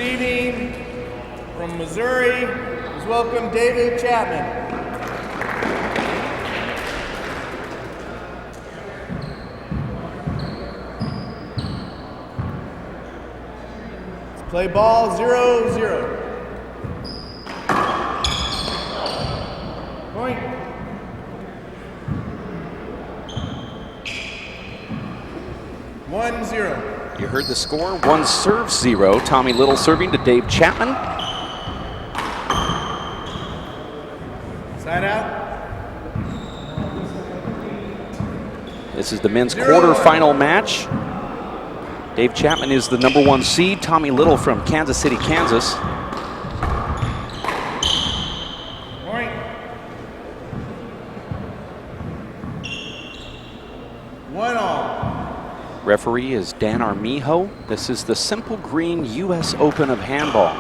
Receiving from Missouri, please welcome David Chapman. Let's play ball 0-0. Point. One, 0. You heard the score, 1 serve 0. Tommy Little serving to Dave Chapman. Side out. This is the men's quarterfinal match. Dave Chapman is the #1 seed. Tommy Little from Kansas City, Kansas. Point. 1-all. Referee is Dan Armijo. This is the Simple Green U.S. Open of Handball.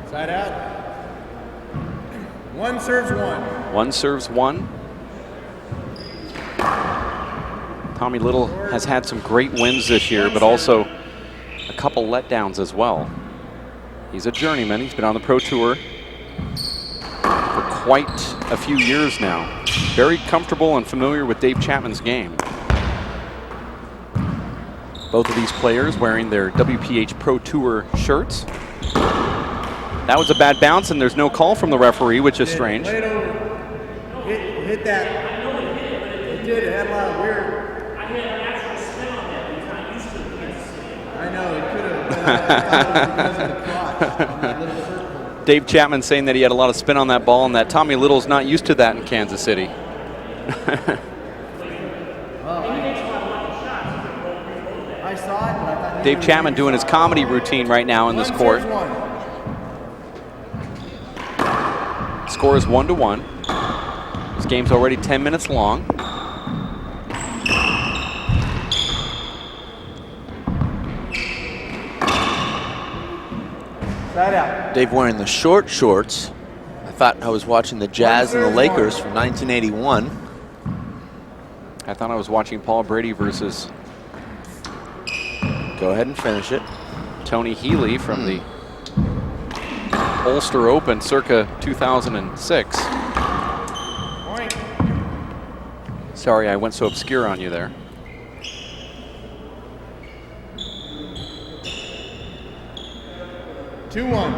Side out. 1 serves 1. 1 serves 1. Tommy Little has had some great wins this year, but also a couple letdowns as well. He's a journeyman. He's been on the Pro Tour for quite a few years now. Very comfortable and familiar with Dave Chapman's game. Both of these players wearing their WPH Pro Tour shirts. That was a bad bounce, and there's no call from the referee, which is strange. Hit that. It did. It had a lot of weird. I had an actual spin on that. He's not used to the Kansas City. I know. It could have been because of the crotch on that little circle. Dave Chapman saying that he had a lot of spin on that ball and that Tommy Little's not used to that in Kansas City. I saw it, but I thought Dave Chapman doing his comedy routine right now in this court. Score is 1-1. This game's already 10 minutes long. Side out. Dave wearing the short shorts. I thought I was watching the Jazz and the Lakers from 1981. I thought I was watching Paul Brady versus Go ahead and finish it. Tony Healy from the Ulster Open circa 2006. Point. Sorry, I went so obscure on you there. Two-one.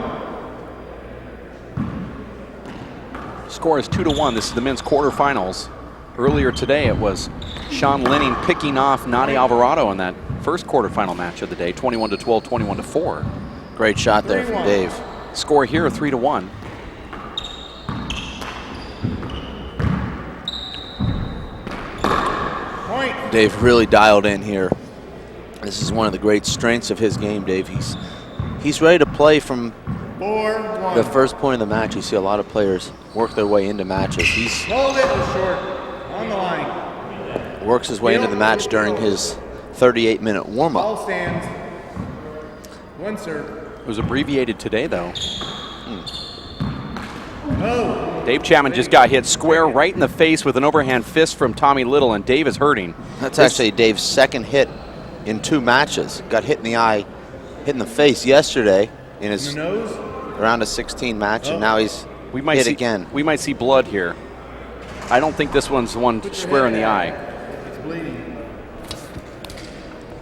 Score is 2-1. This is the men's quarterfinals. Earlier today, it was Sean Lenning picking off Nadi Alvarado in that first quarterfinal match of the day, 21-12, 21-4. Great shot there from Dave. Score here, 3-1. Point. Dave really dialed in here. This is one of the great strengths of his game, Dave. He's ready to play from 4-1. the first point of the match. You see a lot of players work their way into matches. He's Hold it short. On the line. works his way into the match during his 38-minute warm-up. Ball stands. 1 serve. It was abbreviated today, though. Oh. Dave Chapman just got hit square right in the face with an overhand fist from Tommy Little, and Dave is hurting. That's actually Dave's second hit in 2 matches. Got hit in the eye, hit in the face yesterday in his Nose. round of 16 match, and now he's We might hit see, again. We might see blood here. I don't think this one's one square in the eye. It's bleeding.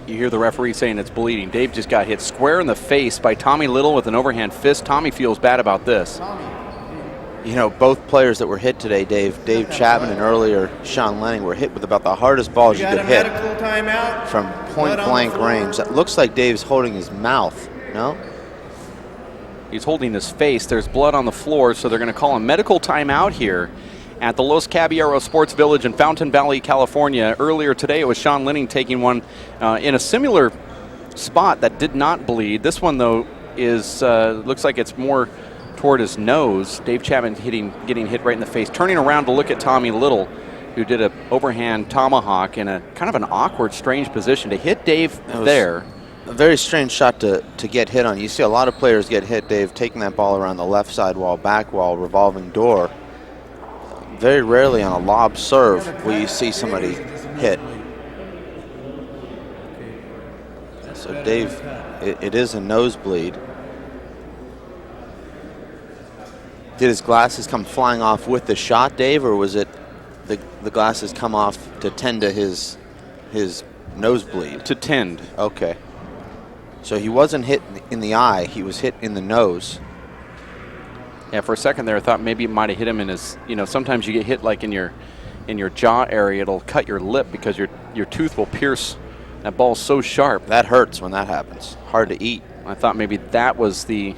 You hear the referee saying it's bleeding. Dave just got hit square in the face by Tommy Little with an overhand fist. Tommy feels bad about this. Tommy. You know, both players that were hit today, Dave Chapman and earlier Sean Lenning, were hit with about the hardest balls you got could a hit medical timeout. from Blood point on the blank floor. range. That looks like Dave's holding his mouth, no? He's holding his face. There's blood on the floor, so they're going to call a medical timeout here at the Los Caballeros Sports Village in Fountain Valley, California. Earlier today, it was Sean Lenning taking one in a similar spot that did not bleed. This one, though, is looks like it's more toward his nose. Dave Chapman getting hit right in the face. Turning around to look at Tommy Little. who did a overhand tomahawk in a kind of an awkward, strange position to hit Dave there. A very strange shot to get hit on. You see a lot of players get hit, Dave, taking that ball around the left side wall, back wall, revolving door. Very rarely on a lob serve will you see somebody hit. So Dave, it is a nosebleed. Did his glasses come flying off with the shot, Dave, or was it the glasses come off to tend to his nosebleed? To tend. Okay. So he wasn't hit in the eye, he was hit in the nose. Yeah, for a second there I thought maybe it might have hit him in his, sometimes you get hit like in your jaw area, it'll cut your lip because your tooth will pierce. That ball's so sharp. That hurts when that happens. Hard to eat. I thought maybe that was the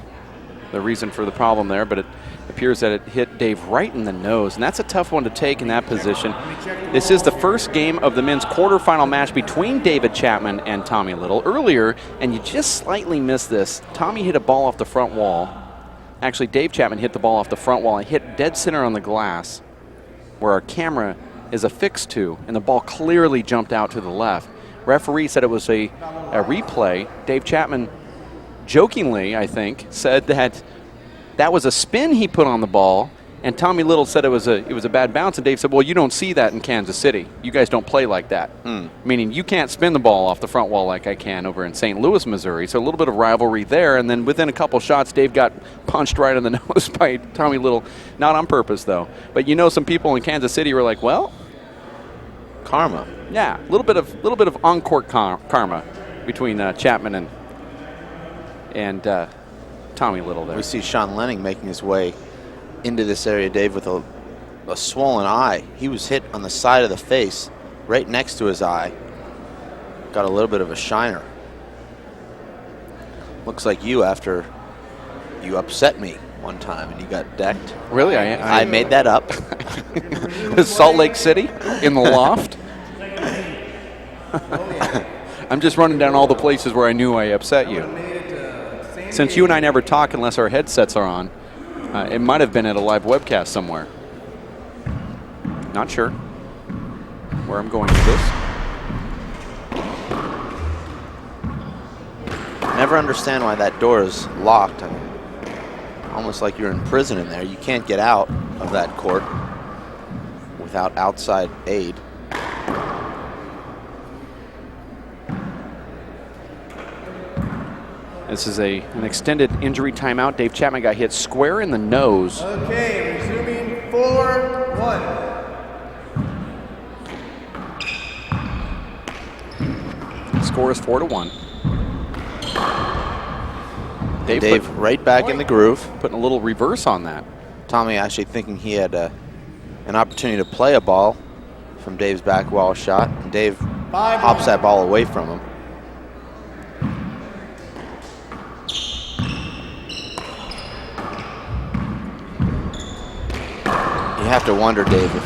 reason for the problem there, but it appears that it hit Dave right in the nose, and that's a tough one to take in that position. This is the first game of the men's quarterfinal match between David Chapman and Tommy Little. Earlier, and you just slightly missed this, Tommy hit a ball off the front wall. Actually, Dave Chapman hit the ball off the front wall and hit dead center on the glass where our camera is affixed to, and the ball clearly jumped out to the left. Referee said it was a replay. Dave Chapman jokingly, I think, said that was a spin he put on the ball, and Tommy Little said it was a bad bounce, and Dave said, well, you don't see that in Kansas City. You guys don't play like that. Meaning you can't spin the ball off the front wall like I can over in St. Louis, Missouri. So a little bit of rivalry there, and then within a couple shots, Dave got punched right in the nose by Tommy Little. Not on purpose, though. But some people in Kansas City were like, well, karma. Yeah, a little bit of on-court karma between Chapman and Tommy Little there. We see Sean Lenning making his way into this area, Dave, with a swollen eye. He was hit on the side of the face, right next to his eye. Got a little bit of a shiner. Looks like you after you upset me one time and you got decked. Really? I made that up. Salt Lake City in the loft? I'm just running down all the places where I knew I upset you. Since you and I never talk unless our headsets are on, it might have been at a live webcast somewhere. Not sure where I'm going with this. Never understand why that door is locked. Almost like you're in prison in there. You can't get out of that court without outside aid. This is an extended injury timeout. Dave Chapman got hit square in the nose. Okay, resuming 4-1. Score is 4-1. Dave right back in the groove. Putting a little reverse on that. Tommy actually thinking he had an opportunity to play a ball from Dave's back wall shot. And Dave hops that ball away from him. You have to wonder, Dave, if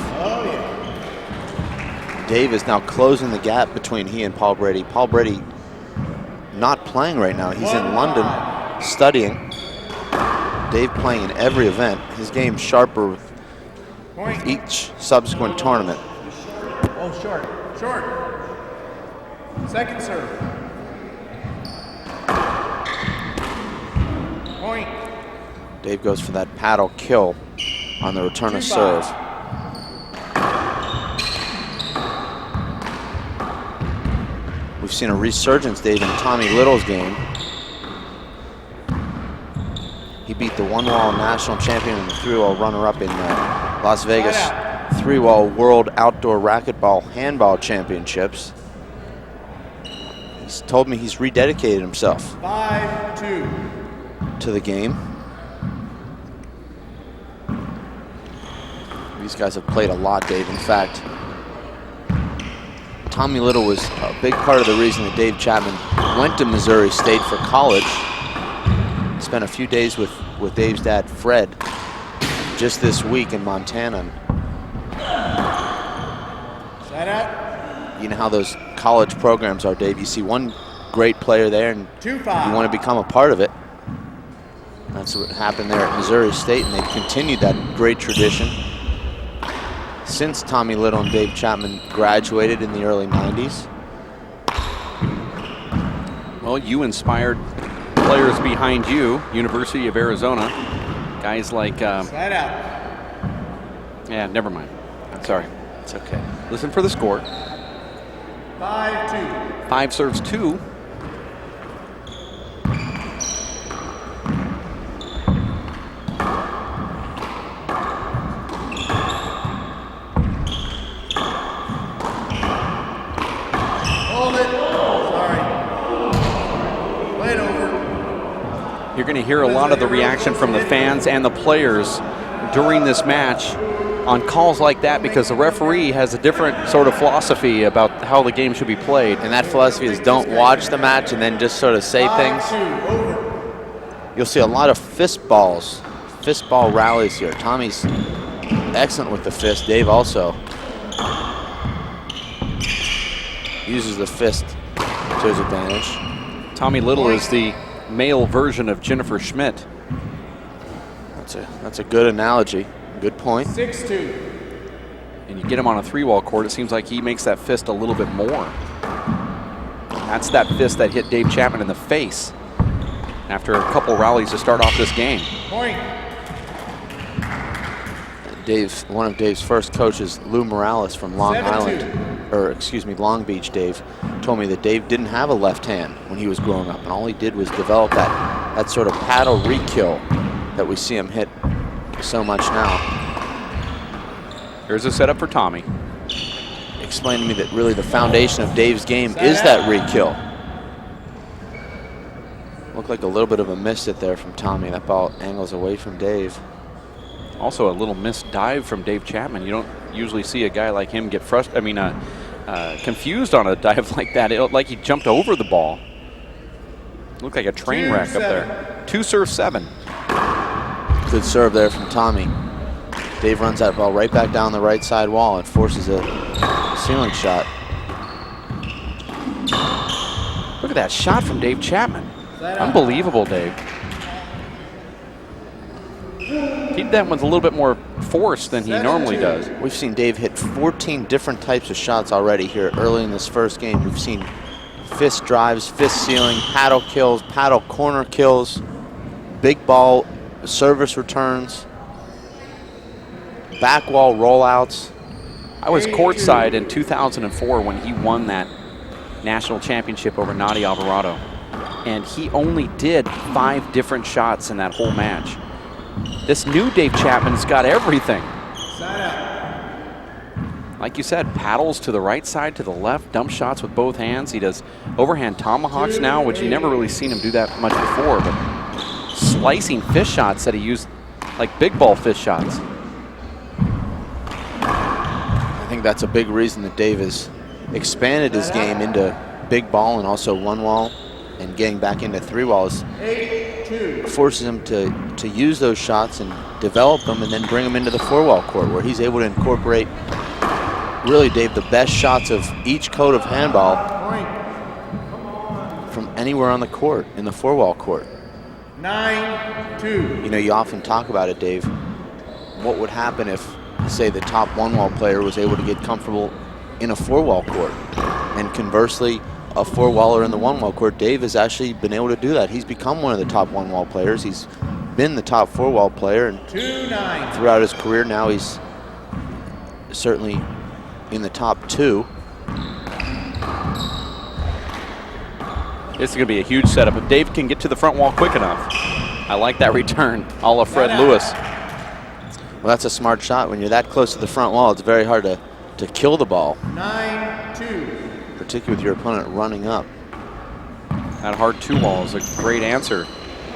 Dave is now closing the gap between he and Paul Brady. Paul Brady not playing right now. He's in London studying. Dave playing in every event. His game sharper with each subsequent tournament. Oh, short. Second serve. Point. Dave goes for that paddle kill on the return of serve. We've seen a resurgence, Dave, in Tommy Little's game. He beat the one-wall national champion and the three-wall runner-up in Las Vegas three-wall World Outdoor Racquetball Handball Championships. He's told me he's rededicated himself 5-2 to the game. These guys have played a lot, Dave. In fact, Tommy Little was a big part of the reason that Dave Chapman went to Missouri State for college. Spent a few days with Dave's dad, Fred, just this week in Montana. Side out. You know how those college programs are, Dave. You see one great player there and you want to become a part of it. That's what happened there at Missouri State, and they've continued that great tradition. since Tommy Little and Dave Chapman graduated in the early 90s. Well, you inspired players behind you, University of Arizona. Guys like... Slide out. Yeah, never mind. I'm sorry. It's okay. Listen for the score. 5-2. 5 serves 2. You're going to hear a lot of the reaction from the fans and the players during this match on calls like that, because the referee has a different sort of philosophy about how the game should be played. And that philosophy is don't watch the match and then just sort of say things. You'll see a lot of fist ball rallies here. Tommy's excellent with the fist. Dave also uses the fist to his advantage. Tommy Little is the male version of Jennifer Schmidt. That's a good analogy. Good point. 6-2. And you get him on a 3-wall court, it seems like he makes that fist a little bit more. That's that fist that hit Dave Chapman in the face after a couple rallies to start off this game. Point. One of Dave's first coaches, Lou Morales from Long 7-2. Long Beach, Dave, told me that Dave didn't have a left hand when he was growing up, and all he did was develop that sort of paddle re-kill that we see him hit so much now. Here's a setup for Tommy. Explained to me that really the foundation of Dave's game is that re-kill. Looked like a little bit of a miss hit there from Tommy. That ball angles away from Dave. Also a little missed dive from Dave Chapman. You don't usually see a guy like him get frustrated. Confused on a dive like that. It looked like he jumped over the ball. Looked like a train wreck up there. 2 serve 7. Good serve there from Tommy. Dave runs that ball right back down the right side wall and forces a ceiling shot. Look at that shot from Dave Chapman. Unbelievable, Dave. He did that with a little bit more force than he normally does. We've seen Dave hit 14 different types of shots already here early in this first game. We've seen fist drives, fist ceiling, paddle kills, paddle corner kills, big ball service returns, back wall rollouts. I was courtside in 2004 when he won that national championship over Nadi Alvarado, and he only did 5 different shots in that whole match. This new Dave Chapman's got everything. Like you said, paddles to the right side, to the left, dump shots with both hands. He does overhand tomahawks now, which you never really seen him do that much before, but slicing fist shots that he used like big ball fist shots. I think that's a big reason that Dave has expanded his game into big ball and also 1-wall, and getting back into 3-walls. Forces him to use those shots and develop them and then bring them into the 4-wall court, where he's able to incorporate, really, Dave, the best shots of each code of handball from anywhere on the court, in the 4-wall court. 9-2. You know, you often talk about it, Dave. What would happen if, say, the top 1-wall player was able to get comfortable in a 4-wall court? And conversely, a 4-waller in the 1-wall court. Dave has actually been able to do that. He's become one of the top 1-wall players. He's been the top 4-wall player, and throughout his career now he's certainly in the top 2. This is going to be a huge setup. If Dave can get to the front wall quick enough. I like that return, a la Fred Lewis. Well, that's a smart shot. When you're that close to the front wall, it's very hard to kill the ball. 9-2. Particularly with your opponent running up. That hard 2-wall is a great answer.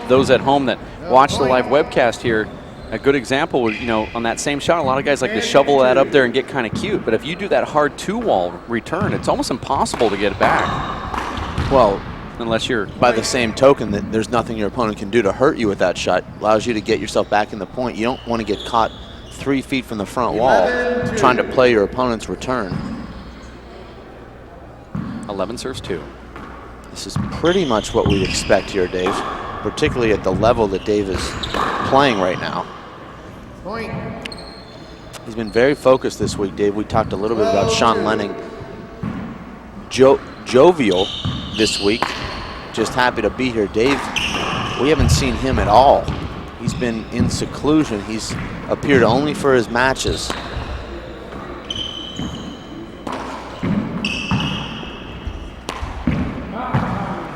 Those at home that watch the live webcast here, a good example would, on that same shot, a lot of guys like to shovel that up there and get kind of cute. But if you do that hard 2-wall return, it's almost impossible to get it back. Well, unless you're... By the same token, that there's nothing your opponent can do to hurt you with that shot. Allows you to get yourself back in the point. You don't want to get caught 3 feet from the front wall trying to play your opponent's return. 11 serves 2. This is pretty much what we'd expect here, Dave, particularly at the level that Dave is playing right now. Point. He's been very focused this week, Dave. We talked a little bit about Sean Lenning. Jovial this week. Just happy to be here. Dave, we haven't seen him at all. He's been in seclusion. He's appeared only for his matches.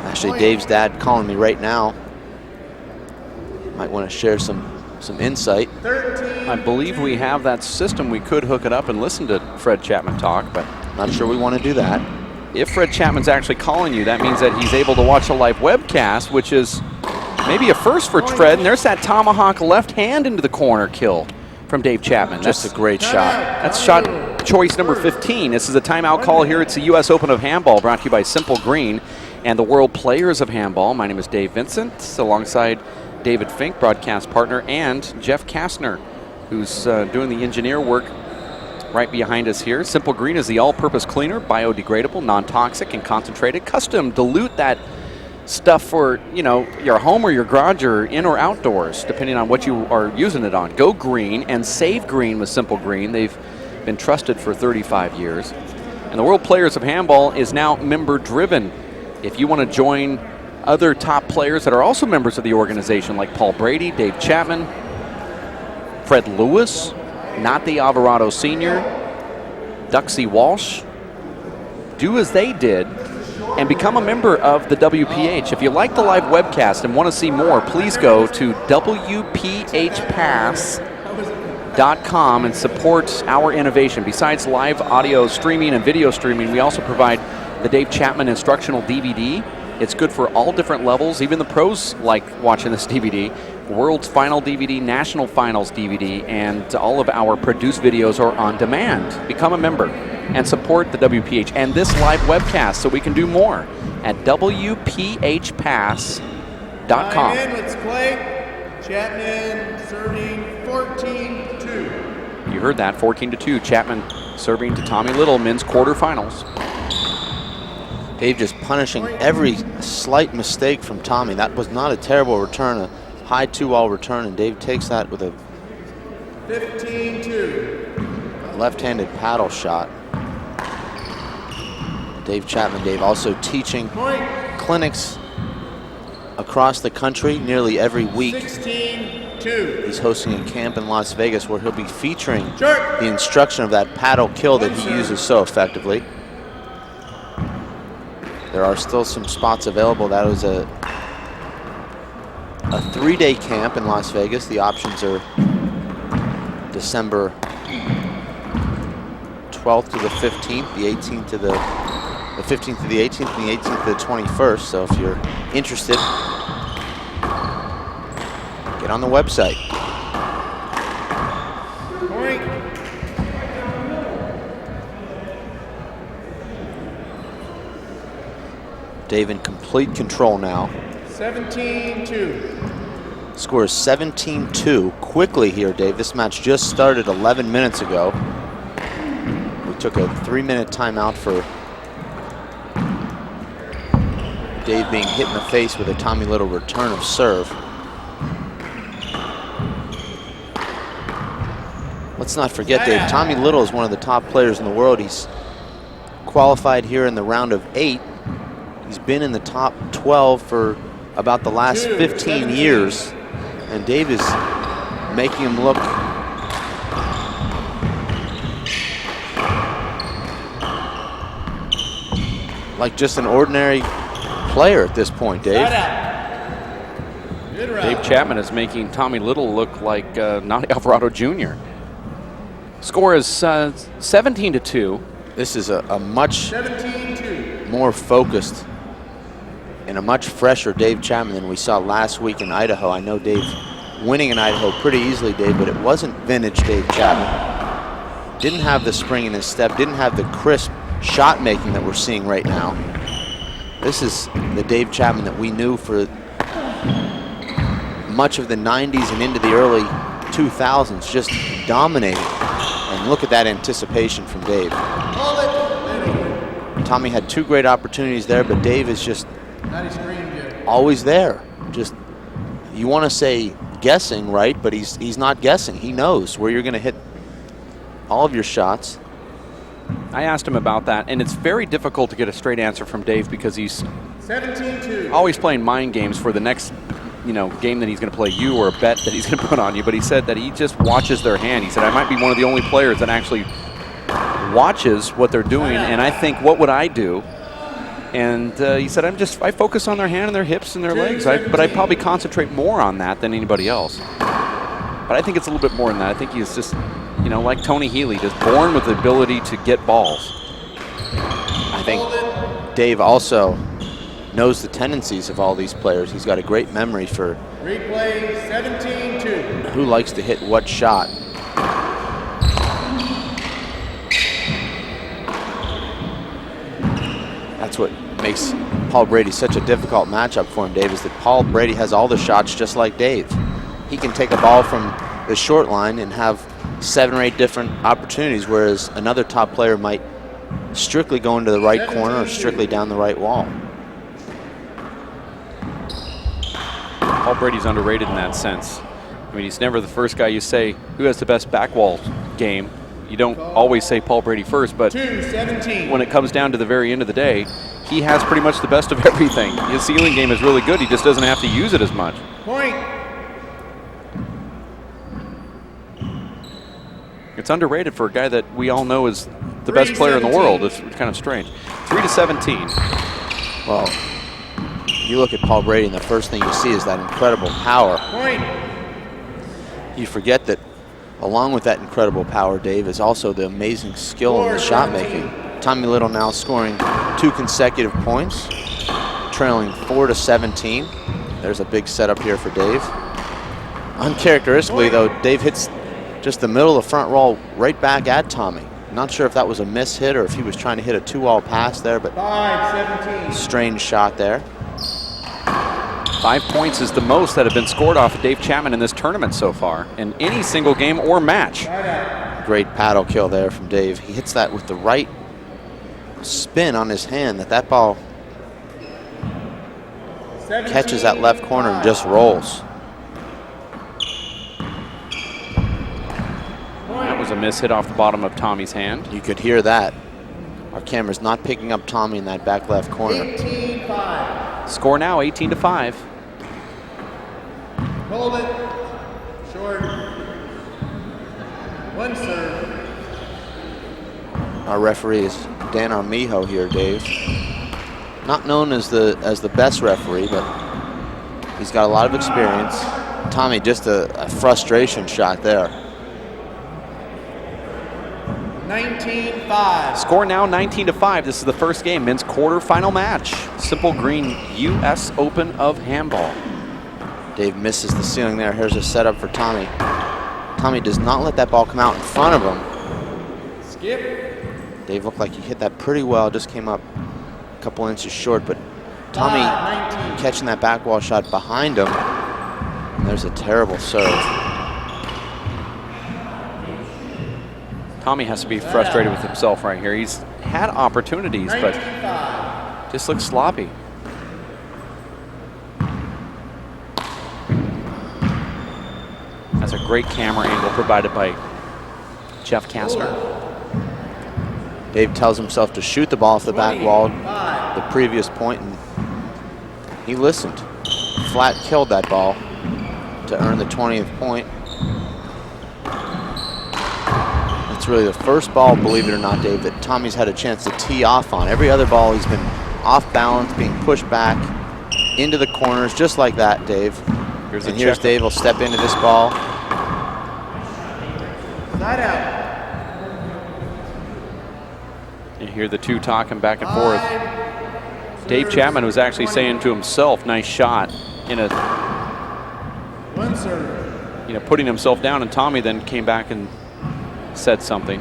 Actually, Dave's dad calling me right now. Might want to share some insight. I believe we have that system. We could hook it up and listen to Fred Chapman talk, but not sure we want to do that. If Fred Chapman's actually calling you, that means that he's able to watch a live webcast, which is maybe a first for Fred. And there's that tomahawk left hand into the corner kill from Dave Chapman. That's a great shot. That's shot choice number 15. This is a timeout call here. It's the U.S. Open of Handball, brought to you by Simple Green and the World Players of Handball. My name is Dave Vincent, alongside David Fink, broadcast partner, and Jeff Kastner, who's doing the engineer work right behind us here. Simple Green is the all-purpose cleaner, biodegradable, non-toxic, and concentrated. Custom dilute that stuff for, you know, your home or your garage or in or outdoors, depending on what you are using it on. Go green and save green with Simple Green. They've been trusted for 35 years. And the World Players of Handball is now member-driven. If you want to join other top players that are also members of the organization, like Paul Brady, Dave Chapman, Fred Lewis, Nate Alvarado Sr., Duxie Walsh, do as they did and become a member of the WPH. If you like the live webcast and want to see more, please go to WPHpass.com and support our innovation. Besides live audio streaming and video streaming, we also provide the Dave Chapman instructional DVD. It's good for all different levels. Even the pros like watching this DVD. World's Final DVD, National Finals DVD, and all of our produced videos are on demand. Become a member and support the WPH and this live webcast so we can do more at WPHpass.com. Let's play. Chapman serving 14-2. You heard that, 14-2. Chapman serving to Tommy Little, men's quarterfinals. Dave just punishing every slight mistake from Tommy. That was not a terrible return, a high 2-all return, and Dave takes that with a 15-2. Left-handed paddle shot. Dave Chapman, Dave also teaching clinics across the country nearly every week. 16-2. He's hosting a camp in Las Vegas where he'll be featuring the instruction of that paddle kill that he uses so effectively. There are still some spots available. That was a 3-day camp in Las Vegas. The options are December 12th to the 15th, the 18th to the 15th to the 18th, and the 18th to the 21st. So if you're interested, get on the website. Dave in complete control now. 17-2. Score is 17-2. Quickly here, Dave. This match just started 11 minutes ago. We took a 3-minute timeout for Dave being hit in the face with a Tommy Little return of serve. Let's not forget, Dave, Tommy Little is one of the top players in the world. He's qualified here in the round of 8. He's been in the top 12 for about the last 15 years, and Dave is making him look like just an ordinary player at this point, Dave. Dave Chapman is making Tommy Little look like Nate Alvarado Jr. Score is 17-2. This is a much more focused and a much fresher Dave Chapman than we saw last week in Idaho. I know Dave winning in Idaho pretty easily, Dave, but it wasn't vintage Dave Chapman. Didn't have the spring in his step, didn't have the crisp shot making that we're seeing right now. This is the Dave Chapman that we knew for much of the 90s and into the early 2000s, just dominating. And look at that anticipation from Dave. Tommy had 2 great opportunities there, but Dave is just always there. Just, you want to say guessing, right? But he's not guessing. He knows where you're going to hit all of your shots. I asked him about that, and it's very difficult to get a straight answer from Dave because he's 17-2. always playing mind games for the next, game that he's going to play you or a bet that he's going to put on you. But he said that he just watches their hand. He said, I might be one of the only players that actually watches what they're doing, and I think, what would I do? And he said, I focus on their hand and their hips and their legs, but I probably concentrate more on that than anybody else. But I think it's a little bit more than that. I think he's just, like Tony Healy, just born with the ability to get balls. I think Dave also knows the tendencies of all these players. He's got a great memory for Replay 17-2. who likes to hit what shot. That's what makes Paul Brady such a difficult matchup for him, Dave, is that Paul Brady has all the shots just like Dave. He can take a ball from the short line and have 7 or 8 different opportunities, whereas another top player might strictly go into the right corner or strictly down the right wall. Paul Brady's underrated in that sense. I mean, he's never the first guy you say, who has the best back wall game? You don't always say Paul Brady first, but 2-17. when it comes down to the very end of the day, he has pretty much the best of everything. His ceiling game is really good. He just doesn't have to use it as much. Point. It's underrated for a guy that we all know is the best player in the world. It's kind of strange. 3-17. Well, you look at Paul Brady and the first thing you see is that incredible power. Point. You forget that along with that incredible power, Dave, is also the amazing skill in the shot making. Tommy Little now scoring 2 consecutive points, trailing 4-17. There's a big setup here for Dave. Uncharacteristically, though, Dave hits just the middle of the front roll right back at Tommy. Not sure if that was a miss hit or if he was trying to hit a 2-all pass there, but 5-17. strange shot there. 5 points is the most that have been scored off of Dave Chapman in this tournament so far, in any single game or match. Great paddle kill there from Dave. He hits that with the right spin on his hand, that ball catches that left corner and just rolls. That was a miss hit off the bottom of Tommy's hand. You could hear that. Our camera's not picking up Tommy in that back left corner. 18-5. Score now 18-5. Hold it. Short. 1 serve. Our referee is Dan Armijo here, Dave. Not known as the best referee, but he's got a lot of experience. Tommy, just a frustration shot there. 19-5. Score now 19-5. This is the first game, men's quarterfinal match. Simple Green U.S. Open of Handball. Dave misses the ceiling there. Here's a setup for Tommy. Tommy does not let that ball come out in front of him. Skip. Dave looked like he hit that pretty well, just came up a couple inches short, but Tommy catching that back wall shot behind him. And there's a terrible serve. Tommy has to be frustrated with himself right here. He's had opportunities, but just looks sloppy. That's a great camera angle provided by Jeff Kastner. Dave tells himself to shoot the ball off the back wall the previous point, and he listened. Flat killed that ball to earn the 20th point. It's really the first ball, believe it or not, Dave, that Tommy's had a chance to tee off on. Every other ball he's been off balance, being pushed back into the corners, just like that, Dave. Here's Dave will step into this ball. Side out. You hear the two talking back and forth. Dave Chapman was actually saying to himself, nice shot, in a, 1 serve. putting himself down, and Tommy then came back and said something.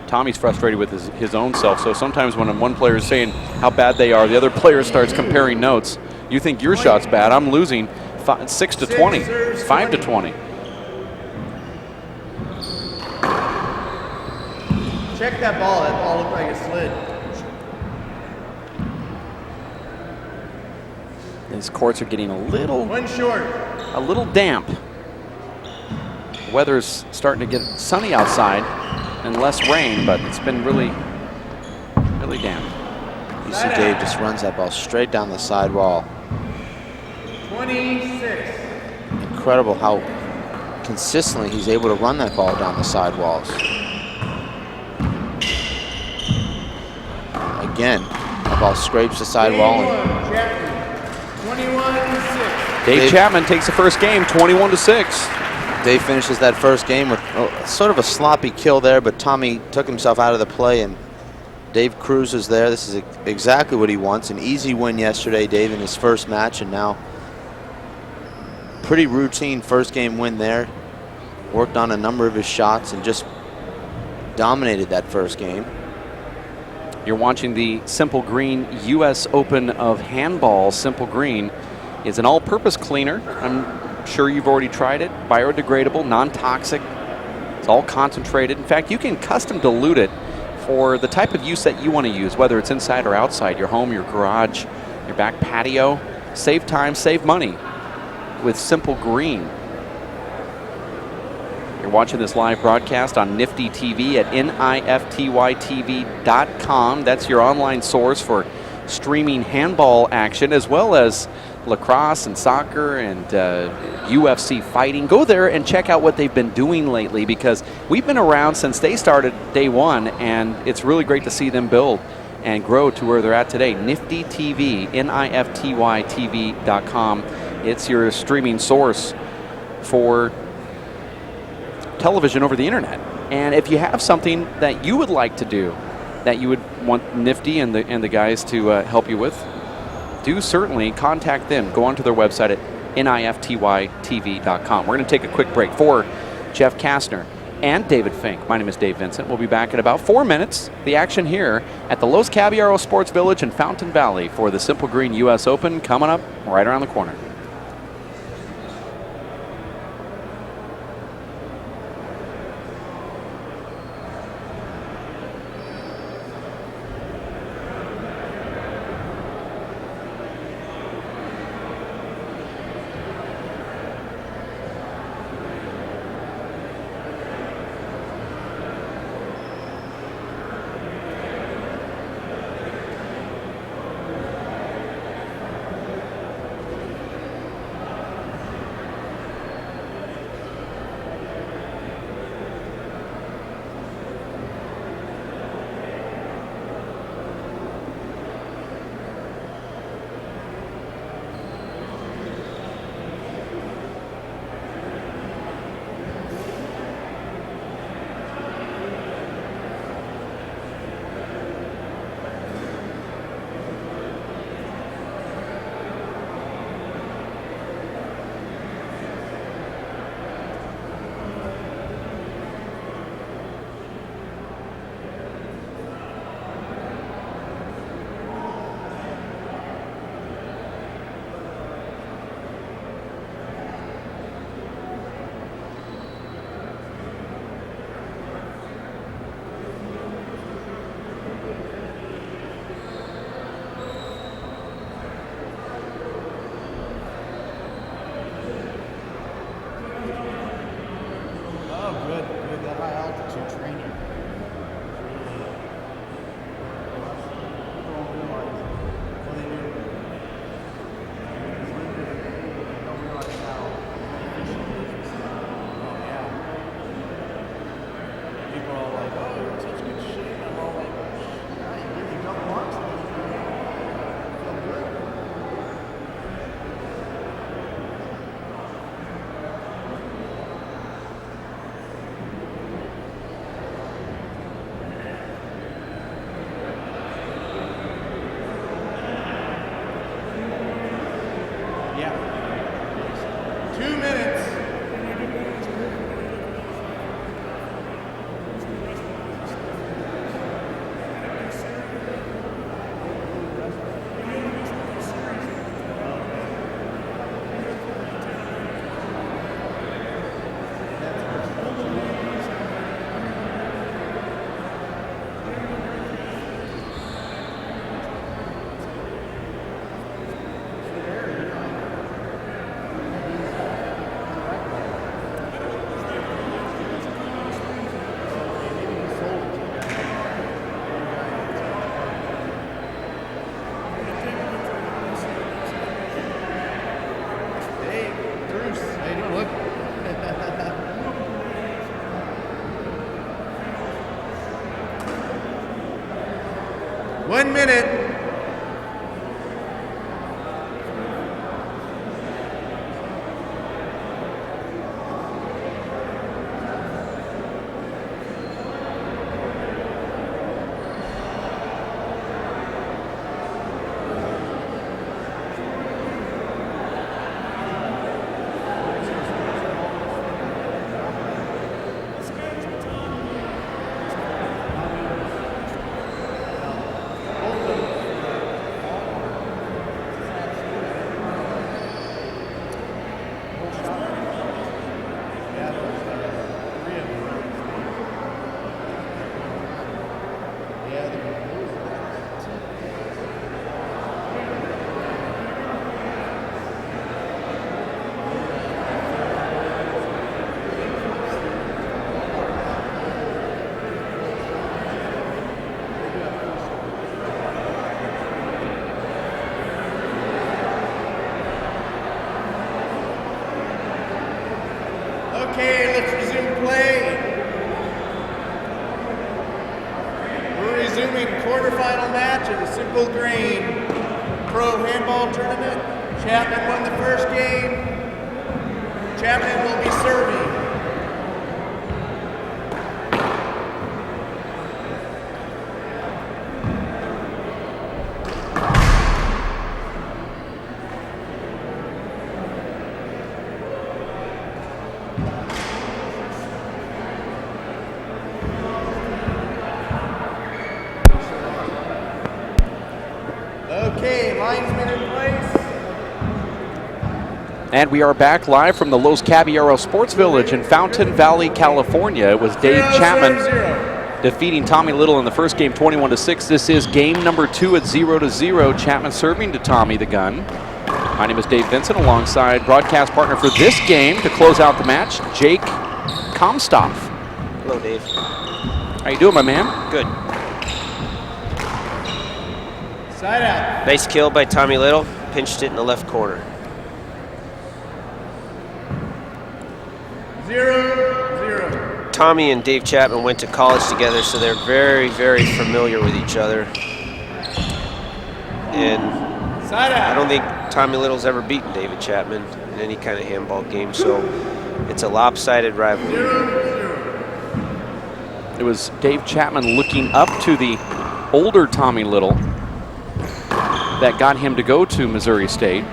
Tommy's frustrated with his own self, so sometimes when one player is saying how bad they are, the other player starts comparing notes. You think your shot's bad, I'm losing 6-20, 5-20. Check that ball. That ball looked like it slid. These courts are getting a little 1 short. damp. weather's starting to get sunny outside and less rain, but it's been really damp. You see Dave just runs that ball straight down the sidewall. 26. Incredible how consistently he's able to run that ball down the sidewalls. Again, the ball scrapes the sidewall. Chapman, 21-6. Dave Chapman takes the first game, 21-6. Dave finishes that first game with sort of a sloppy kill there, but Tommy took himself out of the play, and Dave cruises there. This is exactly what he wants. An easy win yesterday, Dave, in his first match, and now pretty routine first game win there. Worked on a number of his shots and just dominated that first game. You're watching the Simple Green U.S. Open of Handball. Simple Green is an all-purpose cleaner. I'm sure you've already tried it. Biodegradable, non-toxic. It's all concentrated. In fact, you can custom dilute it for the type of use that you want to use, whether it's inside or outside, your home, your garage, your back patio. Save time, save money with Simple Green. You're watching this live broadcast on Nifty TV at niftytv.com. That's your online source for streaming handball action, as well as lacrosse and soccer and UFC fighting. Go there and check out what they've been doing lately, because we've been around since they started day one, and it's really great to see them build and grow to where they're at today. Nifty TV, niftytv.com. It's your streaming source for television over the internet. And if you have something that you would like to do, that you would want Nifty and the guys to help you with, do certainly contact them. Go onto their website at niftytv.com. We're going to take a quick break. For Jeff Kastner and David Fink, my name is Dave Vincent. We'll be back in about 4 minutes. The action here at the Los Caballeros Sports Village in Fountain Valley for the Simple Green U.S. Open coming up right around the corner. 1 minute. Okay, let's resume play. We're resuming quarterfinal match of the Simple Grain Pro Handball Tournament. Chapman won the first game. Chapman will be serving. Okay, linesman in place. And we are back live from the Los Caballeros Sports Village in Fountain Valley, California. It was Dave Chapman defeating Tommy Little in the first game 21-6. This is game number 2 at 0-0. Chapman serving to Tommy the gun. My name is Dave Vincent, alongside broadcast partner for this game to close out the match, Jake Comstoff. Hello, Dave. How you doing, my man? Good. Side out. Nice kill by Tommy Little. Pinched it in the left corner. 0-0. Tommy and Dave Chapman went to college together, so they're very, very familiar with each other. And Side out. I don't think Tommy Little's ever beaten David Chapman in any kind of handball game, so it's a lopsided rivalry. 0-0. It was Dave Chapman looking up to the older Tommy Little that got him to go to Missouri State.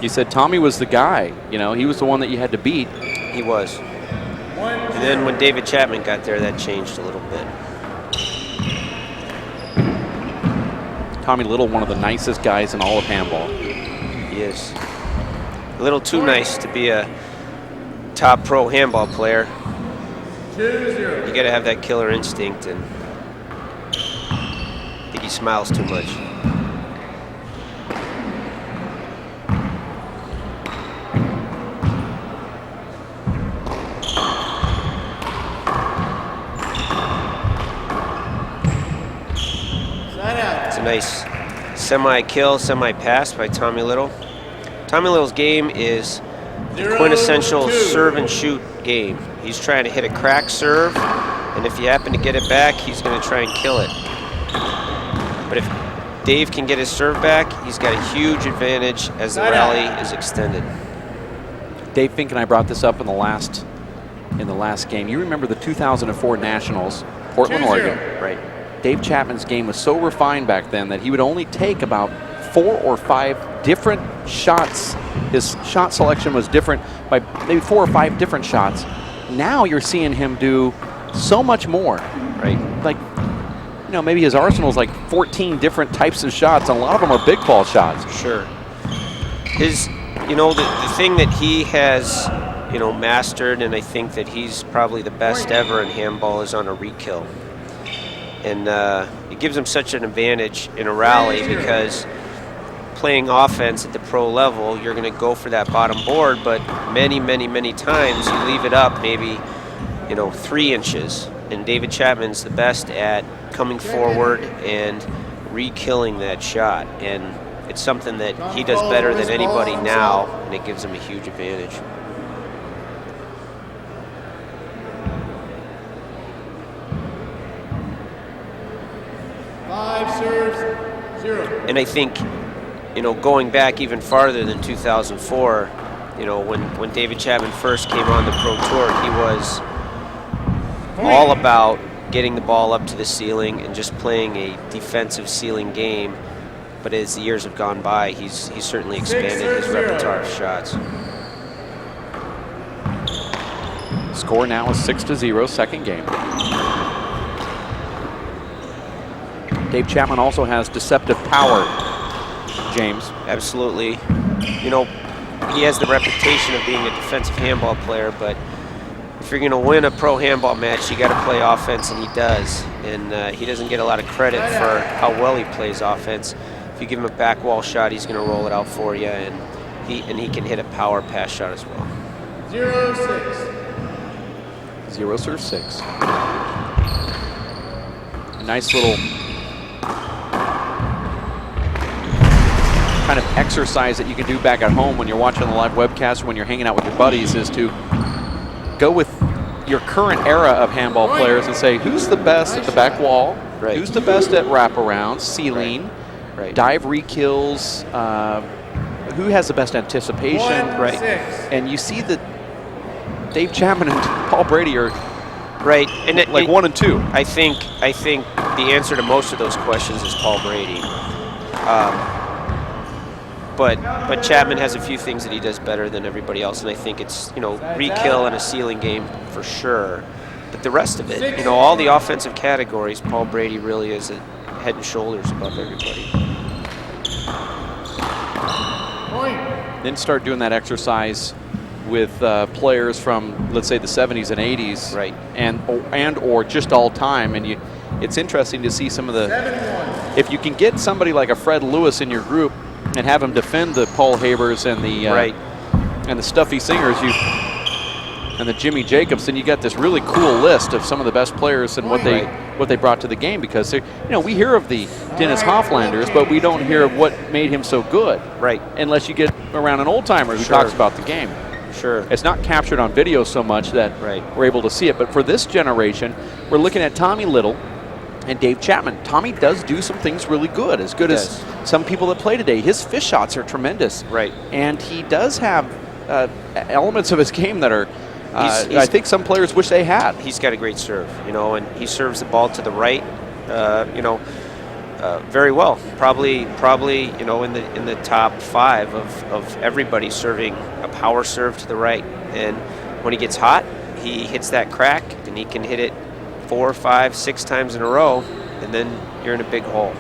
He said Tommy was the guy. You know, he was the one that you had to beat. He was. 1-0. And then when David Chapman got there, that changed a little bit. Tommy Little, one of the nicest guys in all of handball. He is. A little too nice to be a top pro handball player. 2-0. You got to have that killer instinct, and I think he smiles too much. Side out. It's a nice semi-kill, semi-pass by Tommy Little. Tommy Little's game is the quintessential 0-2. serve and shoot game. He's trying to hit a crack serve, and if you happen to get it back, he's going to try and kill it. But if Dave can get his serve back, he's got a huge advantage as the rally is extended. Dave Fink and I brought this up in the last game. You remember the 2004 Nationals, Portland, 2-0. Oregon. Right. Dave Chapman's game was so refined back then that he would only take about 4 or 5 different shots. His shot selection was different by maybe 4 or 5 different shots. Now you're seeing him do so much more. Right. Like, you know, maybe his arsenal's like 14 different types of shots, and a lot of them are big ball shots. Sure. His, you know, the thing that he has, you know, mastered, and I think that he's probably the best ever in handball, is on a re-kill. And it gives him such an advantage in a rally, because playing offense at the pro level, you're going to go for that bottom board, but many, many, many times you leave it up maybe, you know, 3 inches. And David Chapman's the best at coming forward and re-killing that shot. And it's something that he does better than anybody now, and it gives him a huge advantage. serves, 0. And I think, going back even farther than 2004, when David Chapman first came on the Pro Tour, he was all about getting the ball up to the ceiling and just playing a defensive ceiling game. But as the years have gone by, he's certainly expanded his repertoire of shots. Score now is 6-0, second game. Dave Chapman also has deceptive power, James. Absolutely. He has the reputation of being a defensive handball player, but if you're going to win a pro handball match, you got to play offense, and he does. And he doesn't get a lot of credit for how well he plays offense. If you give him a back wall shot, he's going to roll it out for you, and he can hit a power pass shot as well. 0-6. 0-6. A nice little kind of exercise that you can do back at home when you're watching the live webcast, when you're hanging out with your buddies, is to go with your current era of handball players and say, who's the best at the back wall? Right. Who's the best at wraparounds, ceiling, Right. dive re-kills, who has the best anticipation? 1-6. And you see that Dave Chapman and Paul Brady are Right, and like 1 and 2. I think the answer to most of those questions is Paul Brady. But Chapman has a few things that he does better than everybody else, and I think it's re-kill and a ceiling game for sure. But the rest of it, all the offensive categories, Paul Brady really is head and shoulders above everybody. Then start doing that exercise with players from, let's say, the 70s and 80s, Right. and or just all time. And it's interesting to see some of the. 7-1. If you can get somebody like a Fred Lewis in your group and have him defend the Paul Habers and the Right. and the Stuffy Singers, and the Jimmy Jacobs, then you got this really cool list of some of the best players and what they brought to the game, because we hear of the Dennis Hoflanders, but we don't hear of what made him so good. Right. Unless you get around an old timer who Sure. talks about the game. Sure. It's not captured on video so much that Right. we're able to see it. But for this generation, we're looking at Tommy Little and Dave Chapman. Tommy does do some things really good as Yes. some people that play today. His fish shots are tremendous. Right. And he does have elements of his game that are, He's- I think some players wish they had. He's got a great serve, and he serves the ball to the right, very well. Probably, in the top 5 of everybody serving a power serve to the right. And when he gets hot, he hits that crack, and he can hit it 4, 5, 6 times in a row, and then you're in a big hole.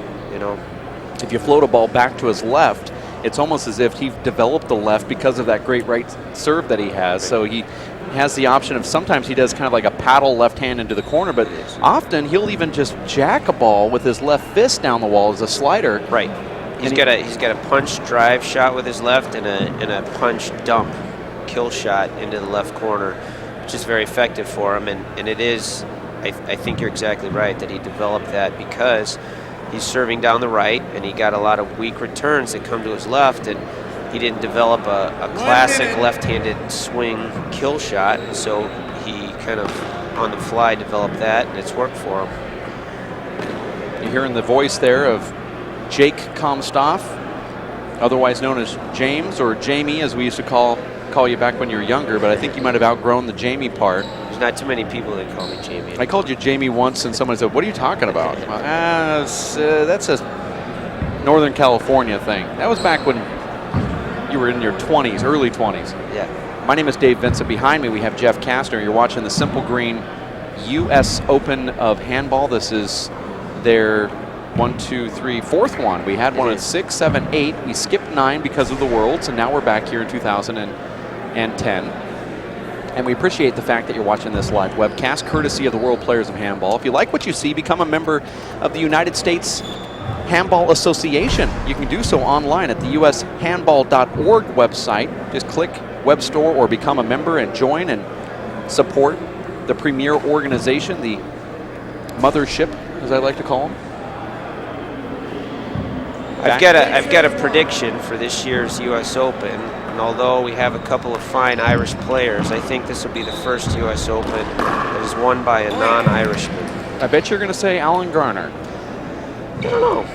If you float a ball back to his left, it's almost as if he developed the left because of that great right serve that he has. So he has the option of, sometimes he does kind of like a paddle left hand into the corner, but often he'll even just jack a ball with his left fist down the wall as a slider. Right. He's got a punch drive shot with his left and a punch dump kill shot into the left corner, which is very effective for him. And it is, I think you're exactly right that he developed that because he's serving down the right, and he got a lot of weak returns that come to his left, and he didn't develop a classic left-handed swing kill shot, so he kind of on the fly developed that, and it's worked for him. You're hearing the voice there of Jake Comstoff, otherwise known as James, or Jamie as we used to call you back when you were younger, but I think you might have outgrown the Jamie part. There's not too many people that call me Jamie. I called you Jamie once, and someone said, "What are you talking about?" That's a Northern California thing. That was back when you were in your 20s, early 20s. Yeah. My name is Dave Vincent. Behind me, we have Jeff Kastner. You're watching the Simple Green U.S. Open of Handball. This is their 4th one. We had one at 6, 7, 8. We skipped 9 because of the Worlds, and now we're back here in 2010. And we appreciate the fact that you're watching this live webcast, courtesy of the World Players of Handball. If you like what you see, become a member of the United States Handball Association. You can do so online at the ushandball.org website. Just click Web Store or become a member and join and support the premier organization, the mothership, as I like to call them. I've got a prediction for this year's U.S. Open, and although we have a couple of fine Irish players, I think this will be the first U.S. Open that is won by a non-Irishman. I bet you're going to say Alan Garner. don't know.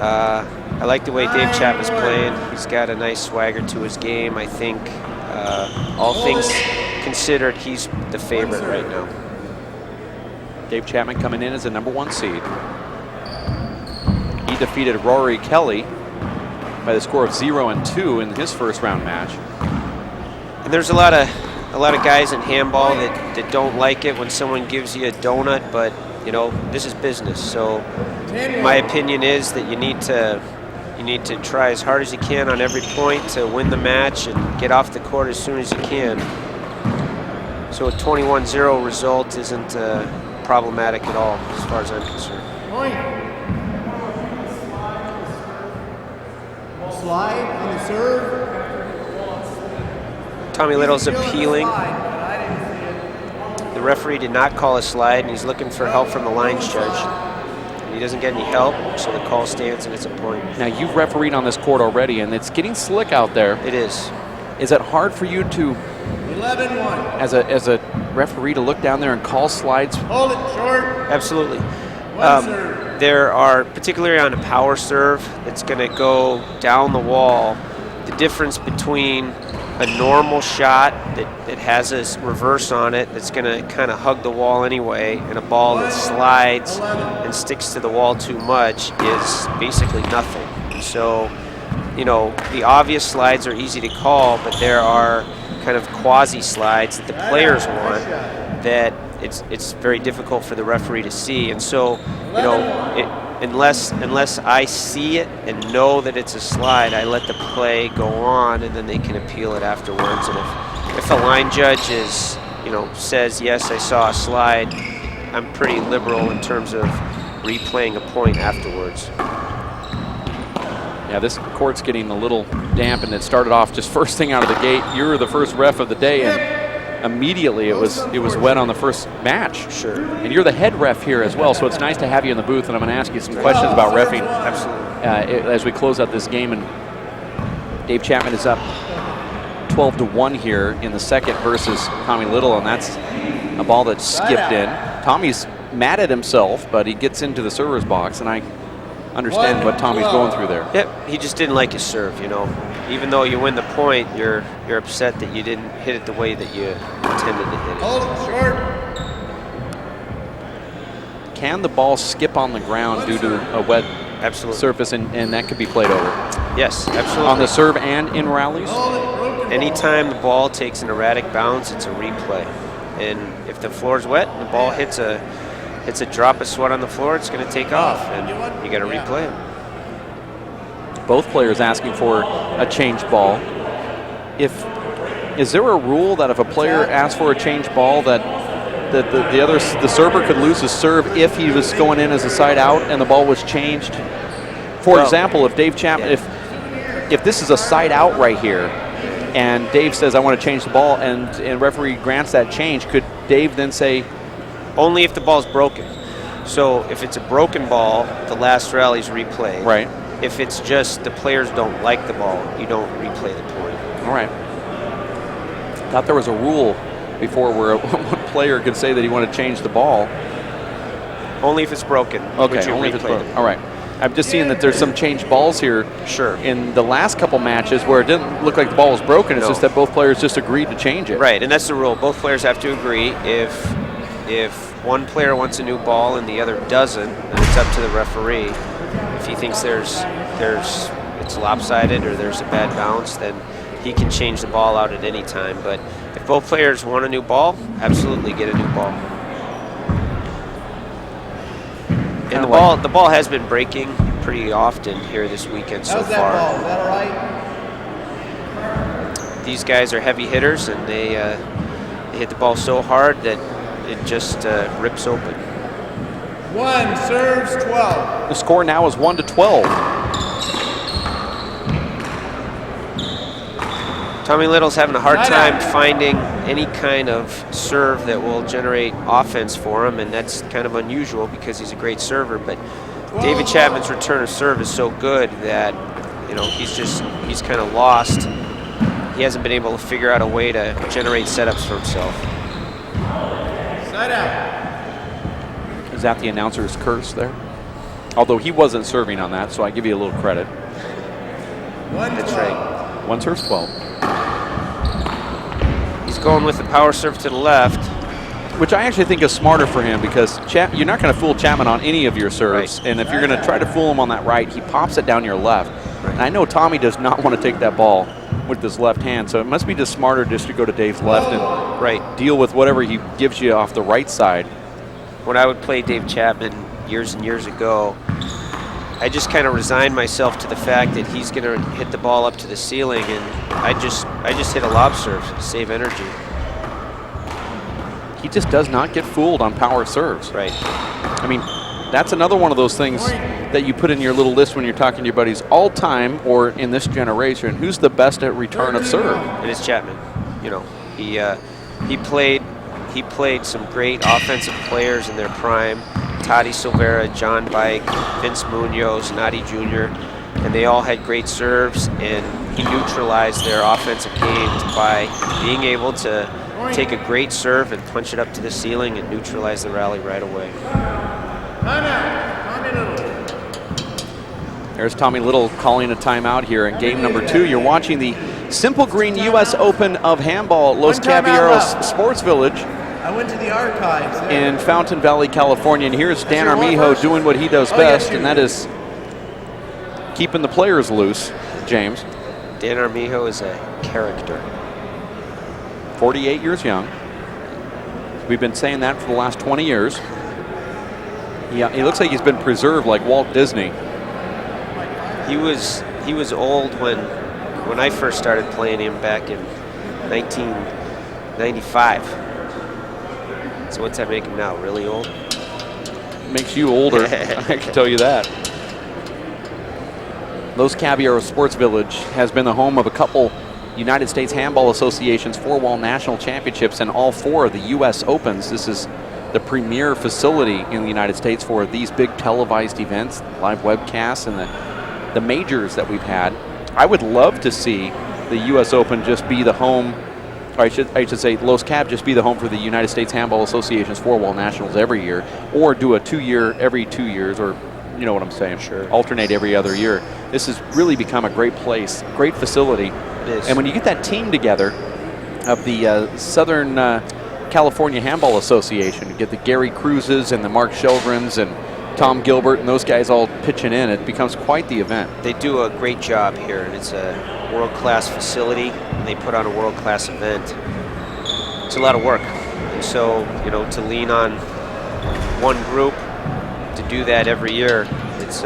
I like the way Dave Chapman's playing. He's got a nice swagger to his game. I think all things considered, he's the favorite right now. Dave Chapman coming in as the #1 seed. He defeated Rory Kelly by the score of 0-2 in his first round match. And there's a lot of guys in handball that don't like it when someone gives you a donut, but you know, this is business. So my opinion is that you need to try as hard as you can on every point to win the match and get off the court as soon as you can. So a 21-0 result isn't problematic at all as far as I'm concerned. Slide on the serve. Tommy Little's appealing. The referee did not call a slide, and he's looking for help from the lines judge. He doesn't get any help, so the call stands and it's a point. Now, you've refereed on this court already, and it's getting slick out there. It is. Is it hard for you to, 11-1. as a referee, to look down there and call slides? Hold it short. Absolutely. Serve. There are, particularly on a power serve, that's going to go down the wall, the difference between a normal shot that has a reverse on it that's going to kind of hug the wall anyway, and a ball that slides and sticks to the wall too much is basically nothing. So, you know, the obvious slides are easy to call, but there are kind of quasi slides that the players want that it's very difficult for the referee to see. And so, you know, unless I see it and know that it's a slide, I let the play go on, and then they can appeal it afterwards. And if a line judge is, you know, says, yes, I saw a slide, I'm pretty liberal in terms of replaying a point afterwards. Yeah, this court's getting a little damp, and it started off just first thing out of the gate. You were the first ref of the day, and immediately it was wet on the first match. Sure. And you're the head ref here as well, so it's nice to have you in the booth, and I'm going to ask you some questions about reffing. Absolutely. As we close out this game, and Dave Chapman is up 12-1 here in the second versus Tommy Little, and that's a ball that skipped in. Tommy's mad at himself, but he gets into the server's box, and I understand what Tommy's going through there. Yep, he just didn't like his serve, you know. Even though you win the point, you're upset that you didn't hit it the way that you intended to hit it. Hold it short. Can the ball skip on the ground due to a wet surface, and that could be played over? Yes, absolutely. On the serve and in rallies? Anytime the ball takes an erratic bounce, it's a replay. And if the floor's wet and the ball hits a drop of sweat on the floor, it's going to take off, and you got to replay it. Both players asking for a change ball. Is there a rule that if a player asks for a change ball that the server could lose his serve if he was going in as a side out and the ball was changed? For example, if Dave Chapman, if this is a side out right here, and Dave says I want to change the ball, and referee grants that change, could Dave then say? Only if the ball's broken. So if it's a broken ball, the last rally's replayed. Right. If it's just the players don't like the ball, you don't replay the point. All right. Thought there was a rule before where one player could say that he wanted to change the ball. Only if it's broken. Okay, only if it's broken. All right. I'm just seeing that there's some changed balls here. Sure. In the last couple matches where it didn't look like the ball was broken, it's just that both players just agreed to change it. Right, and that's the rule. Both players have to agree. If one player wants a new ball and the other doesn't, then it's up to the referee. If he thinks it's lopsided or there's a bad bounce, then he can change the ball out at any time. But if both players want a new ball, absolutely get a new ball. And the ball has been breaking pretty often here this weekend so far. How's that ball? Is that all right? These guys are heavy hitters, and they hit the ball so hard that it just rips open. One serves 12. The score now is 1-12. Tommy Little's having a hard time finding any kind of serve that will generate offense for him, and that's kind of unusual because he's a great server. But David Chapman's return of serve is so good that, you know, he's kind of lost. He hasn't been able to figure out a way to generate setups for himself. Side out. Is that the announcer's curse there? Although he wasn't serving on that, so I give you a little credit. That's right. One serves 12. He's going with the power serve to the left. Which I actually think is smarter for him because you're not going to fool Chapman on any of your serves. Right. And if you're going to try to fool him on that right, he pops it down your left. Right. And I know Tommy does not want to take that ball with his left hand, so it must be just smarter just to go to Dave's left and deal with whatever he gives you off the right side. When I would play Dave Chapman years and years ago, I just kind of resigned myself to the fact that he's going to hit the ball up to the ceiling, and I just hit a lob serve to save energy. He just does not get fooled on power serves. Right. I mean, that's another one of those things that you put in your little list when you're talking to your buddies all time or in this generation. Who's the best at return of serve? And it's Chapman. You know, he played some great offensive players in their prime. Toddy Silvera, John Bike, Vince Munoz, Nadi Jr., and they all had great serves, and he neutralized their offensive games by being able to take a great serve and punch it up to the ceiling and neutralize the rally right away. There's Tommy Little calling a timeout here in game number 2. You're watching the Simple Green U.S. Open of Handball, Los Caballeros Sports Village. I went to the archives in Fountain Valley, California, and here's Dan Armijo doing what he does best, and that is keeping the players loose. James. Dan Armijo is a character. 48 years young. We've been saying that for the last 20 years. Yeah, he looks like he's been preserved like Walt Disney. He was old when I first started playing him back in 1995. So what's that make him now? Really old? Makes you older, I can tell you that. Los Caballeros Sports Village has been the home of a couple United States Handball Association's 4-wall national championships and all 4 of the U.S. Opens. This is the premier facility in the United States for these big televised events, live webcasts, and the majors that we've had. I would love to see the U.S. Open just be the home, or I should say Los Cab just be the home for the United States Handball Association's 4-wall nationals every year, or do a 2-year every 2 years, or you know what I'm saying? Sure. Alternate every other year. This has really become a great place, great facility. It is. And when you get that team together of the Southern California Handball Association, you get the Gary Cruzes and the Mark Shelgrens and Tom Gilbert and those guys all pitching in, it becomes quite the event. They do a great job here, and it's a world-class facility, and they put on a world-class event. It's a lot of work. And so, you know, to lean on one group to do that every year, it's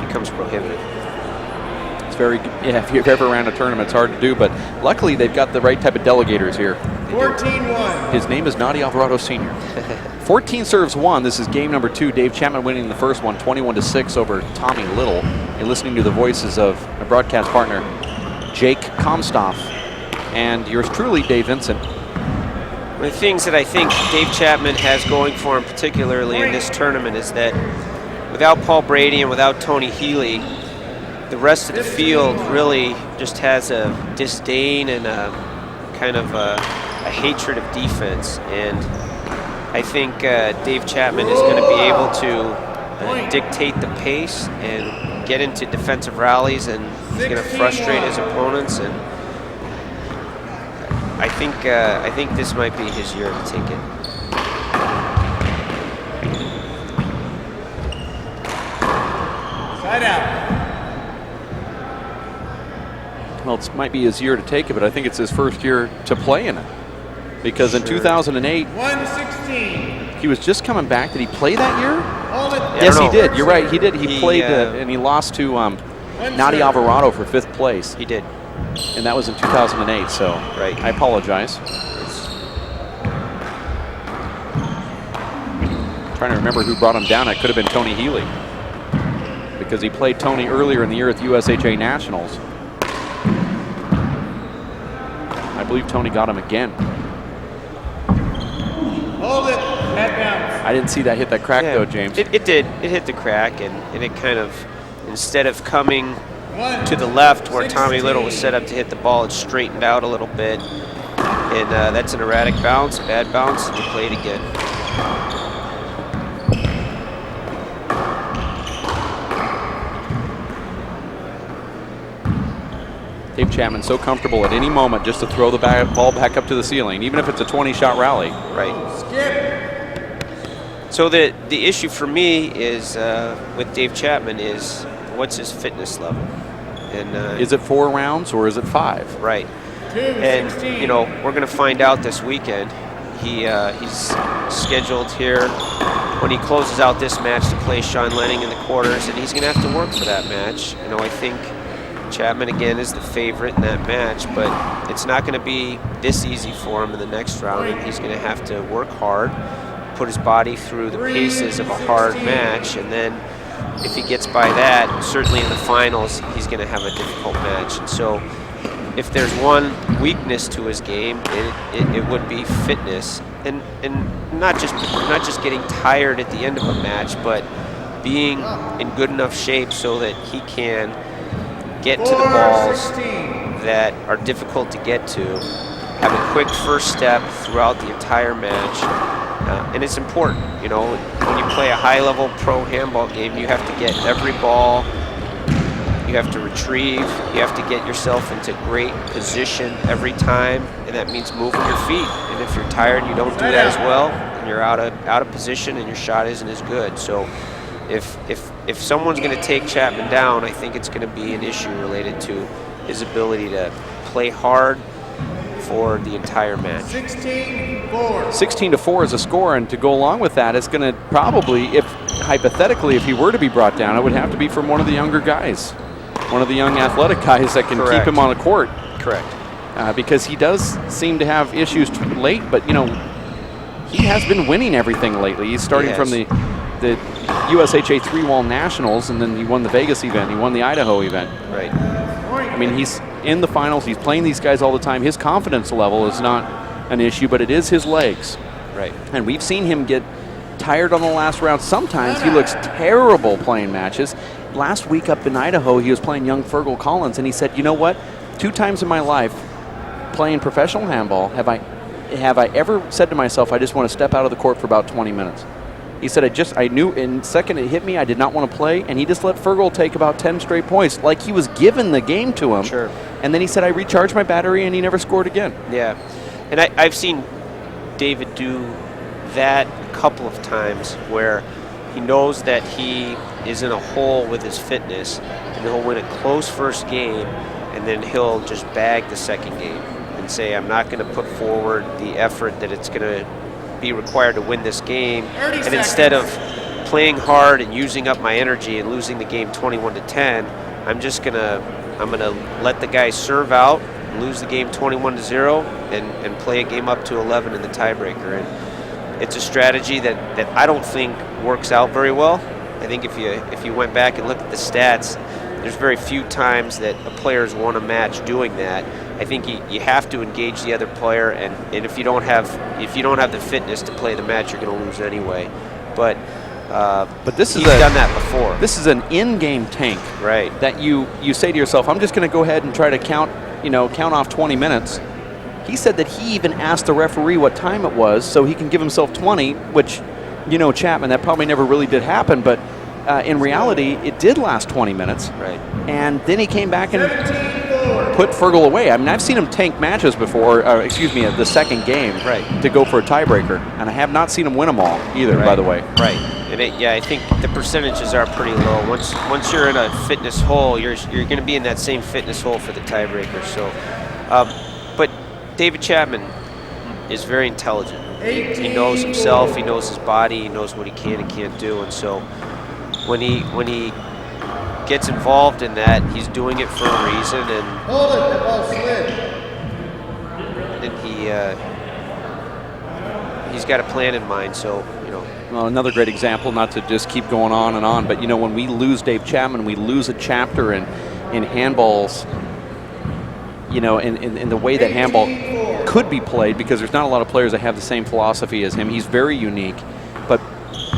becomes prohibitive. It's very, yeah, if you've ever ran a tournament, it's hard to do, but luckily they've got the right type of delegators here. 14-1. His name is Nadi Alvarado Sr. 14 serves won. This is game number 2. Dave Chapman winning the first one, 21-6 over Tommy Little. You're listening to the voices of my broadcast partner, Jake Comstoff, and yours truly, Dave Vincent. One of the things that I think Dave Chapman has going for him, particularly in this tournament, is that without Paul Brady and without Tony Healy, the rest of the field really just has a disdain and a kind of a hatred of defense. And I think Dave Chapman is going to be able to dictate the pace and get into defensive rallies, and he's going to frustrate his opponents. And I think this might be his year to take it. Side out. Well, it might be his year to take it, but I think it's his first year to play in it. Because in 2008, 116. he was just coming back. Did he play that year? Hold it. Yes, he did. You're right. He did. He played, and he lost to Nadi Alvarado for 5th place. He did. And that was in 2008, so right. I apologize. Trying to remember who brought him down. It could have been Tony Healy, because he played Tony earlier in the year at the USHA Nationals. I believe Tony got him again. Hold it. Head bounce. I didn't see that hit that crack though, James. It did. It hit the crack, and it kind of, instead of coming to the left where Tommy Little was set up to hit the ball, it straightened out a little bit. And that's an erratic bounce, bad bounce, and you play it again. Dave Chapman so comfortable at any moment just to throw the ball back up to the ceiling, even if it's a 20-shot rally. Right. So the issue for me is with Dave Chapman is what's his fitness level, and is it 4 rounds or is it 5? Right. And we're going to find out this weekend. He's scheduled here when he closes out this match to play Sean Lenning in the quarters, and he's going to have to work for that match. I think Chapman again is the favorite in that match, but it's not going to be this easy for him in the next round, and he's going to have to work hard, put his body through the paces of a hard match, and then if he gets by that, certainly in the finals, he's going to have a difficult match. And so if there's one weakness to his game, it would be fitness, and not just getting tired at the end of a match, but being in good enough shape so that he can get to the balls that are difficult to get to, have a quick first step throughout the entire match, and it's important. When you play a high-level pro handball game, you have to get every ball. You have to retrieve. You have to get yourself into great position every time, and that means moving your feet. And if you're tired and you don't do that as well, then you're out of position and your shot isn't as good. So if someone's going to take Chapman down, I think it's going to be an issue related to his ability to play hard for the entire match. 16-4. 16-4 is a score, and to go along with that, it's going to probably, hypothetically, if he were to be brought down, it would have to be from one of the younger guys. One of the young athletic guys that can Correct. keep him on the court. Correct. Because he does seem to have issues late, but he has been winning everything lately. He's starting from the USHA 3-wall nationals, and then he won the Vegas event. He won the Idaho event. Right. I mean, he's in the finals. He's playing these guys all the time. His confidence level is not an issue, but it is his legs. Right. And we've seen him get tired on the last round. Sometimes he looks terrible playing matches. Last week up in Idaho, he was playing young Fergal Collins, and he said, you know what? 2 times in my life playing professional handball have I ever said to myself, I just want to step out of the court for about 20 minutes. He said, I knew in second it hit me, I did not want to play, and he just let Fergal take about 10 straight points, like he was giving the game to him. Sure. And then he said, I recharged my battery, and he never scored again. Yeah. And I've seen David do that a couple of times where he knows that he is in a hole with his fitness, and he'll win a close first game, and then he'll just bag the second game and say, I'm not going to put forward the effort that it's going to be required to win this game, and instead of playing hard and using up my energy and losing the game 21-10, I'm gonna let the guy serve out, lose the game 21-0, and play a game up to 11 in the tiebreaker. And it's a strategy that I don't think works out very well. I think if you went back and looked at the stats, there's very few times that a player's won a match doing that. I think you have to engage the other player, and if you don't have the fitness to play the match, you're going to lose anyway. But this he's done that before. This is an in-game tank, right? That you say to yourself, I'm just going to go ahead and try to count off 20 minutes. He said that he even asked the referee what time it was so he can give himself 20, which, Chapman, that probably never really did happen, but in reality, it did last 20 minutes. Right. And then he came back and put Fergal away. I mean, I've seen him tank matches before, the second game, right, to go for a tiebreaker, and I have not seen him win them all either, right, by the way. Right. And I think the percentages are pretty low. Once you're in a fitness hole, you're going to be in that same fitness hole for the tiebreaker. So, but David Chapman is very intelligent. He knows himself. He knows his body. He knows what he can and can't do. And so, when he gets involved in that, he's doing it for a reason, and hold it, the ball slid. And he's got a plan in mind. So Well, another great example, not to just keep going on and on, but when we lose Dave Chapman, we lose a chapter in handballs. In the way that handball could be played, because there's not a lot of players that have the same philosophy as him. He's very unique, but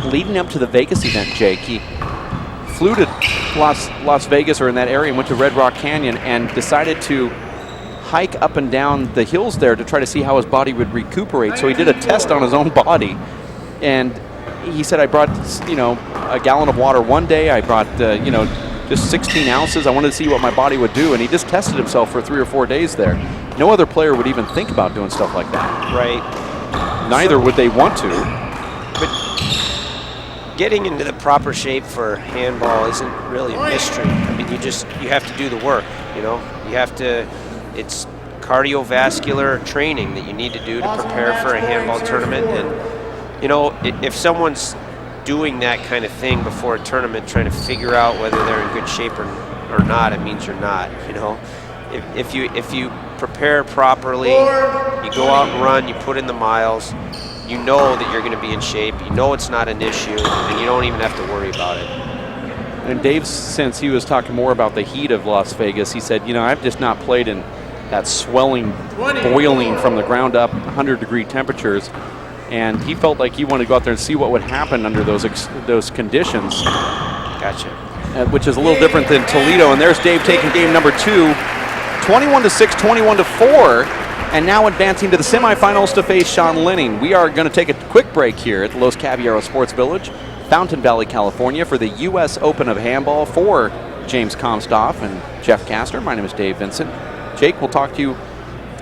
leading up to the Vegas event, Jake, he flew to Las Vegas or in that area and went to Red Rock Canyon and decided to hike up and down the hills there to try to see how his body would recuperate. So he did a test on his own body, and he said, I brought a gallon of water one day. I brought just 16 ounces. I wanted to see what my body would do, and he just tested himself for 3 or 4 days there. No other player would even think about doing stuff like that. Right. Neither would they want to. But getting into the proper shape for handball isn't really a mystery. I mean, you have to do the work, you know. You have to, it's cardiovascular training that you need to do to prepare for a handball tournament. And, you know, if someone's doing that kind of thing before a tournament, trying to figure out whether they're in good shape or not, it means you're not, you know. If you prepare properly, you go out and run, you put in the miles, you know that you're going to be in shape, you know it's not an issue, and you don't even have to worry about it. And Dave, since he was talking more about the heat of Las Vegas, he said, you know, I've just not played in that swelling, boiling from the ground up 100-degree temperatures. And he felt like he wanted to go out there and see what would happen under those conditions. Gotcha. Which is a little different than Toledo. And there's Dave taking game number 2, 21-6, 21-4, and now advancing to the semifinals to face Sean Linning. We are going to take a quick break here at the Los Caballeros Sports Village, Fountain Valley, California, for the U.S. Open of Handball. For James Comstoff and Jeff Castor, my name is Dave Vincent. Jake, we'll talk to you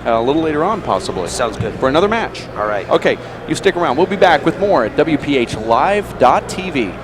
a little later on, possibly. Sounds good. For another match. All right. Okay, you stick around. We'll be back with more at WPHLive.tv.